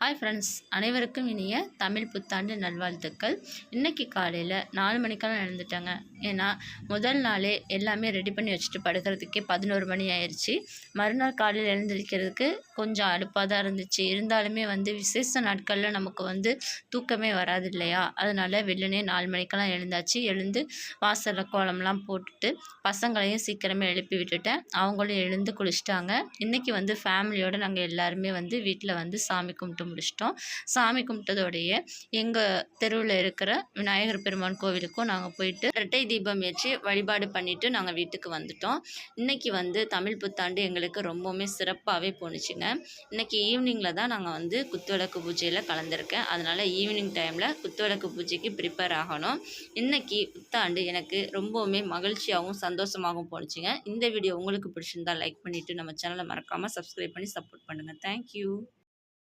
Hi friends, அனைவருக்கும் இனிய தமிழ் புத்தாண்டு நல்வாழ்த்துக்கள். இன்றைக்கி காலையில் 4 மணிக்கெல்லாம் எழுந்துட்டேங்க. ஏன்னா முதல் நாளே எல்லாமே ரெடி பண்ணி வச்சுட்டு படுக்கிறதுக்கே 11 மணி ஆயிடுச்சு. மறுநாள் காலையில் எழுந்திரிக்கிறதுக்கு கொஞ்சம் அலுப்பாக தான் இருந்துச்சு. இருந்தாலுமே விசேஷ நாட்களில் நமக்கு தூக்கமே வராது இல்லையா? அதனால் வெள்ளனே 4 மணிக்கெல்லாம் எழுந்தாச்சு. எழுந்து வாசலில் கோலம்லாம் போட்டுட்டு பசங்களையும் சீக்கிரமே எழுப்பி விட்டுட்டேன். அவங்களும் எழுந்து குளிச்சிட்டாங்க. இன்றைக்கி ஃபேமிலியோடு நாங்கள் எல்லாருமே வீட்டில் சாமி கும்பிட்டு முடிச்சிட்டோம். சாமி கும்பிட்டதோடைய எங்கள் தெருவில் இருக்கிற விநாயகர் பெருமான் கோவிலுக்கும் நாங்கள் போயிட்டு இரட்டை தீபம் ஏற்றி வழிபாடு பண்ணிவிட்டு நாங்கள் வீட்டுக்கு வந்துட்டோம். இன்றைக்கி தமிழ் புத்தாண்டு எங்களுக்கு ரொம்பவுமே சிறப்பாகவே போணுச்சுங்க. இன்றைக்கி ஈவினிங்கில் தான் நாங்கள் குத்துவிளக்கு பூஜையில் கலந்துருக்கேன். அதனால் ஈவினிங் டைமில் குத்துவிளக்கு பூஜைக்கு ப்ரிப்பேர் ஆகணும். இன்றைக்கி புத்தாண்டு எனக்கு ரொம்பவுமே மகிழ்ச்சியாகவும் சந்தோஷமாகவும் போணுச்சுங்க. இந்த வீடியோ உங்களுக்கு பிடிச்சிருந்தால் லைக் பண்ணிவிட்டு நம்ம சேனலை மறக்காமல் சப்ஸ்கிரைப் பண்ணி சப்போர்ட் பண்ணுங்கள். தேங்க்யூ.